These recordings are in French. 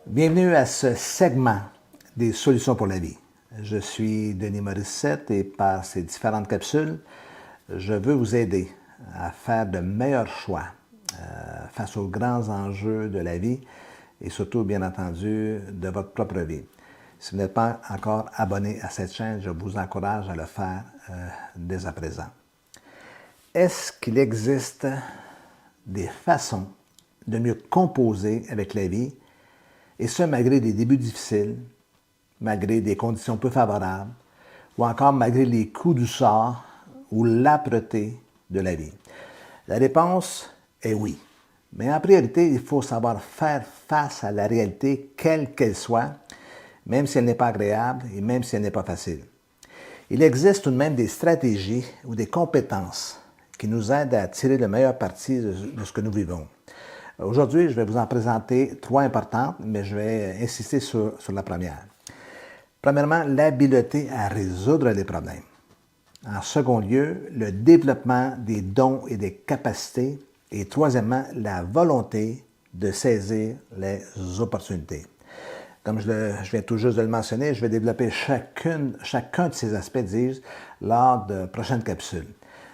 Bienvenue à ce segment des solutions pour la vie. Je suis Denis Morissette et par ces différentes capsules, je veux vous aider à faire de meilleurs choix face aux grands enjeux de la vie et surtout, bien entendu, de votre propre vie. Si vous n'êtes pas encore abonné à cette chaîne, je vous encourage à le faire dès à présent. Est-ce qu'il existe des façons de mieux composer avec la vie, et ce malgré des débuts difficiles, malgré des conditions peu favorables, ou encore malgré les coups du sort ou l'âpreté de la vie? La réponse est oui. Mais en priorité, il faut savoir faire face à la réalité, quelle qu'elle soit, même si elle n'est pas agréable et même si elle n'est pas facile. Il existe tout de même des stratégies ou des compétences qui nous aident à tirer le meilleur parti de ce que nous vivons. Aujourd'hui, je vais vous en présenter trois importantes, mais je vais insister sur la première. Premièrement, l'habileté à résoudre les problèmes. En second lieu, le développement des dons et des capacités. Et troisièmement, la volonté de saisir les opportunités. Comme je viens tout juste de le mentionner, je vais développer chacun de ces aspects, dis-je, lors de prochaines capsules.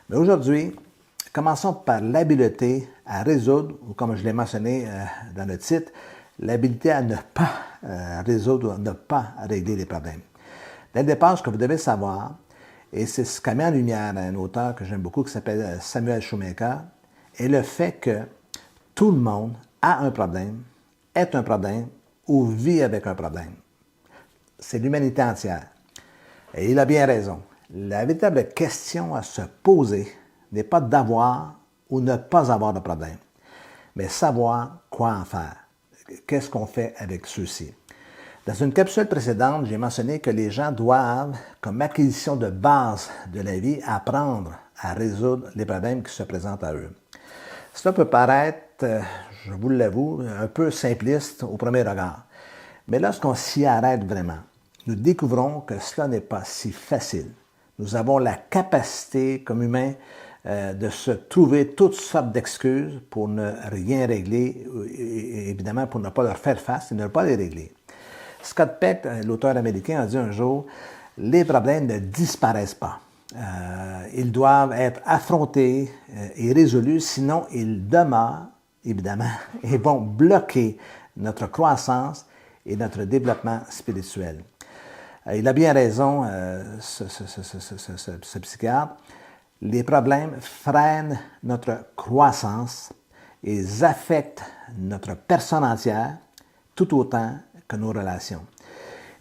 Mais aujourd'hui, commençons par l'habileté à résoudre, ou comme je l'ai mentionné dans le titre, l'habileté à ne pas résoudre ou ne pas régler les problèmes. Dès le départ, ce que vous devez savoir, et c'est ce qu'a mis en lumière un auteur que j'aime beaucoup qui s'appelle Samuel Shoemaker, est le fait que tout le monde a un problème, est un problème ou vit avec un problème. C'est l'humanité entière. Et il a bien raison. La véritable question à se poser n'est pas d'avoir ou ne pas avoir de problème, mais savoir quoi en faire. Qu'est-ce qu'on fait avec ceux-ci? Dans une capsule précédente, j'ai mentionné que les gens doivent, comme acquisition de base de la vie, apprendre à résoudre les problèmes qui se présentent à eux. Cela peut paraître, je vous l'avoue, un peu simpliste au premier regard. Mais lorsqu'on s'y arrête vraiment, nous découvrons que cela n'est pas si facile. Nous avons la capacité, comme humains, de se trouver toutes sortes d'excuses pour ne rien régler, et évidemment pour ne pas leur faire face et ne pas les régler. Scott Peck, l'auteur américain, a dit un jour « Les problèmes ne disparaissent pas. Ils doivent être affrontés et résolus, sinon ils demeurent, évidemment, et vont bloquer notre croissance et notre développement spirituel. » Il a bien raison, ce psychiatre. Les problèmes freinent notre croissance et ils affectent notre personne entière tout autant que nos relations.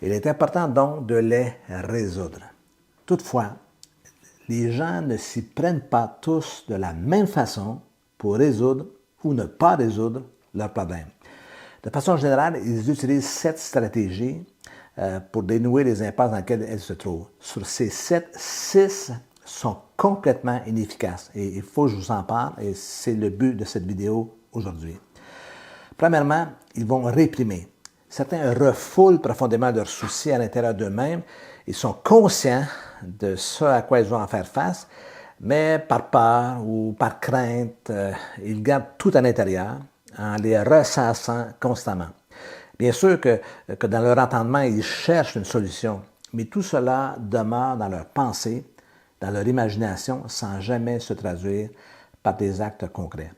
Il est important donc de les résoudre. Toutefois, les gens ne s'y prennent pas tous de la même façon pour résoudre ou ne pas résoudre leurs problèmes. De façon générale, ils utilisent 7 stratégies pour dénouer les impasses dans lesquelles elles se trouvent. Sur ces 7, 6 sont complètement inefficaces. Et il faut que je vous en parle, et c'est le but de cette vidéo aujourd'hui. Premièrement, ils vont réprimer. Certains refoulent profondément leurs soucis à l'intérieur d'eux-mêmes. Ils sont conscients de ce à quoi ils vont en faire face, mais par peur ou par crainte, ils gardent tout à l'intérieur en les ressassant constamment. Bien sûr que dans leur entendement, ils cherchent une solution, mais tout cela demeure dans leur pensée, dans leur imagination, sans jamais se traduire par des actes concrets.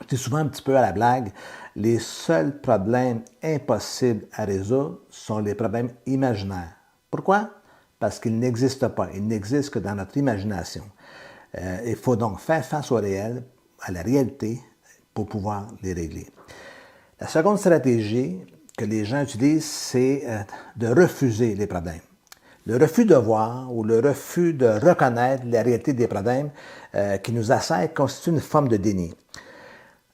Je dis souvent un petit peu à la blague, les seuls problèmes impossibles à résoudre sont les problèmes imaginaires. Pourquoi? Parce qu'ils n'existent pas, ils n'existent que dans notre imagination. Il faut donc faire face au réel, à la réalité, pour pouvoir les régler. La seconde stratégie que les gens utilisent, c'est de refuser les problèmes. Le refus de voir ou le refus de reconnaître la réalité des problèmes qui nous assaillent constitue une forme de déni.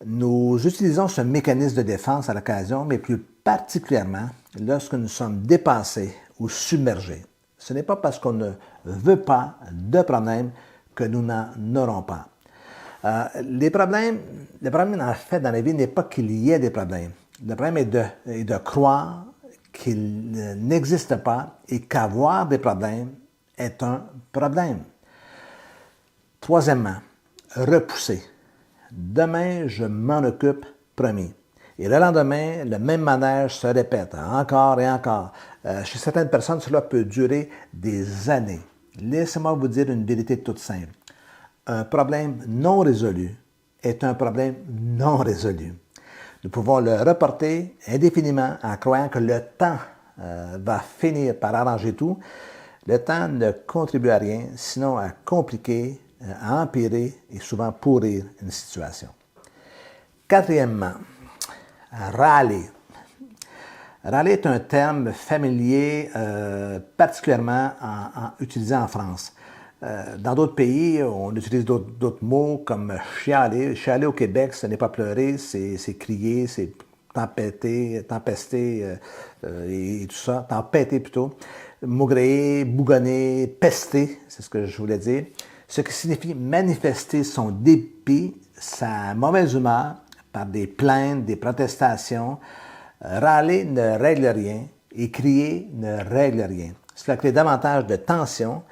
Nous utilisons ce mécanisme de défense à l'occasion, mais plus particulièrement lorsque nous sommes dépassés ou submergés. Ce n'est pas parce qu'on ne veut pas de problème que nous n'en aurons pas. Les problèmes, en fait, dans la vie, n'est pas qu'il y ait des problèmes. Le problème est de croire qu'il n'existe pas et qu'avoir des problèmes est un problème. Troisièmement, repousser. Demain, je m'en occupe, promis. Et le lendemain, le même manège se répète encore et encore. Chez certaines personnes, cela peut durer des années. Laissez-moi vous dire une vérité toute simple. Un problème non résolu est un problème non résolu. Nous pouvons le reporter indéfiniment en croyant que le temps va finir par arranger tout. Le temps ne contribue à rien, sinon à compliquer, à empirer et souvent pourrir une situation. Quatrièmement, râler. Râler est un terme familier particulièrement utilisé en France. Dans d'autres pays, on utilise d'autres mots comme chialer. Chialer au Québec, ce n'est pas pleurer, c'est crier, c'est tempester et tout ça, tempêter plutôt. Maugréer, bougonner, pester, c'est ce que je voulais dire. Ce qui signifie manifester son dépit, sa mauvaise humeur par des plaintes, des protestations. Râler ne règle rien et crier ne règle rien. Cela crée davantage de tension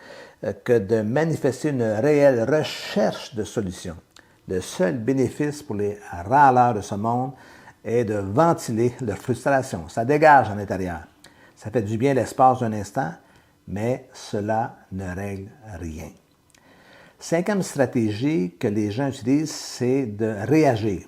que de manifester une réelle recherche de solutions. Le seul bénéfice pour les râleurs de ce monde est de ventiler leur frustration. Ça dégage en l'intérieur. Ça fait du bien l'espace d'un instant, mais cela ne règle rien. Cinquième stratégie que les gens utilisent, c'est de réagir.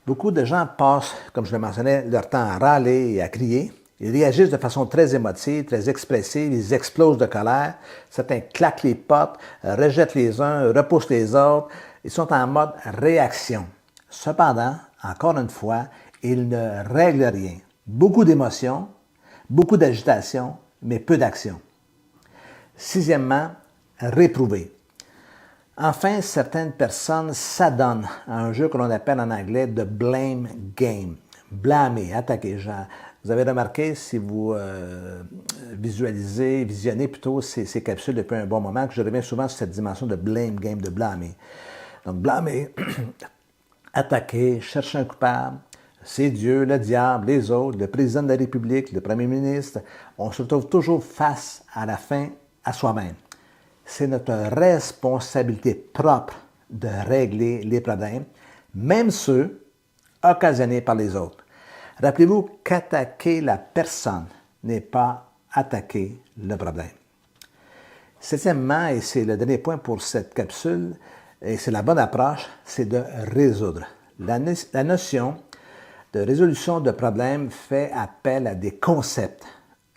Beaucoup de gens passent, comme je le mentionnais, leur temps à râler et à crier. Ils réagissent de façon très émotive, très expressive, ils explosent de colère. Certains claquent les portes, rejettent les uns, repoussent les autres. Ils sont en mode réaction. Cependant, encore une fois, ils ne règlent rien. Beaucoup d'émotions, beaucoup d'agitation, mais peu d'action. Sixièmement, réprouver. Enfin, certaines personnes s'adonnent à un jeu que l'on appelle en anglais « the blame game ». Blâmer, attaquer. Vous avez remarqué, si vous visionnez plutôt ces capsules depuis un bon moment, que je reviens souvent sur cette dimension de blame game, de blâmer. Donc, blâmer, attaquer, chercher un coupable, c'est Dieu, le diable, les autres, le président de la République, le premier ministre. On se retrouve toujours face à la fin à soi-même. C'est notre responsabilité propre de régler les problèmes, même ceux occasionnés par les autres. Rappelez-vous qu'attaquer la personne n'est pas attaquer le problème. Septièmement, et c'est le dernier point pour cette capsule, et c'est la bonne approche, c'est de résoudre. La notion de résolution de problèmes fait appel à des concepts,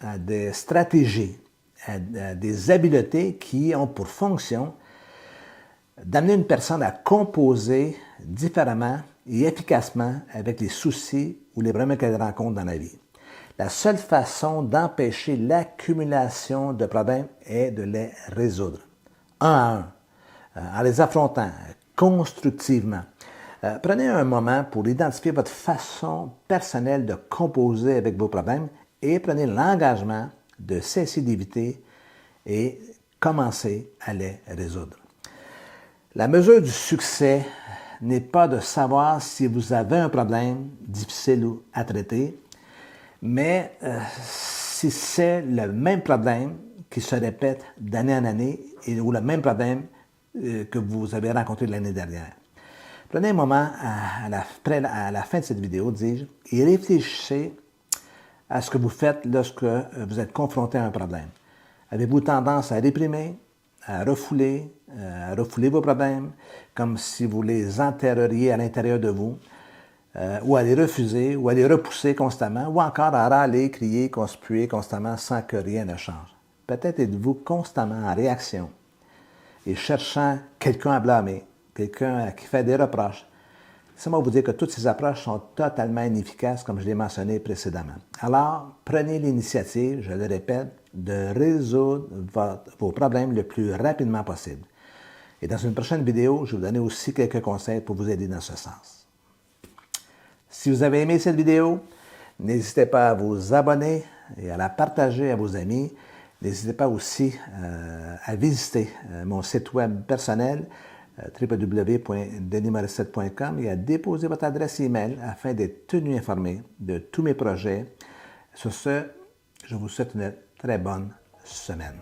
à des stratégies, à des habiletés qui ont pour fonction d'amener une personne à composer différemment et efficacement avec les soucis ou les problèmes qu'elle rencontre dans la vie. La seule façon d'empêcher l'accumulation de problèmes est de les résoudre, un à un, en les affrontant constructivement. Prenez un moment pour identifier votre façon personnelle de composer avec vos problèmes et prenez l'engagement de cesser d'éviter et commencer à les résoudre. La mesure du succès n'est pas de savoir si vous avez un problème difficile à traiter, mais si c'est le même problème qui se répète d'année en année ou le même problème que vous avez rencontré l'année dernière. Prenez un moment à la fin de cette vidéo, dis-je, et réfléchissez à ce que vous faites lorsque vous êtes confronté à un problème. Avez-vous tendance à réprimer, à refouler vos problèmes, comme si vous les enterreriez à l'intérieur de vous, ou à les refuser, ou à les repousser constamment, ou encore à râler, crier, conspuer constamment sans que rien ne change. Peut-être êtes-vous constamment en réaction et cherchant quelqu'un à blâmer, quelqu'un qui fait des reproches. Laissez-moi vous dire que toutes ces approches sont totalement inefficaces, comme je l'ai mentionné précédemment. Alors, prenez l'initiative, je le répète, de résoudre vos problèmes le plus rapidement possible. Et dans une prochaine vidéo, je vais vous donner aussi quelques conseils pour vous aider dans ce sens. Si vous avez aimé cette vidéo, n'hésitez pas à vous abonner et à la partager à vos amis. N'hésitez pas aussi à visiter mon site web personnel www.denismorissette.com et à déposer votre adresse email afin d'être tenu informé de tous mes projets. Sur ce, je vous souhaite une très bonne semaine.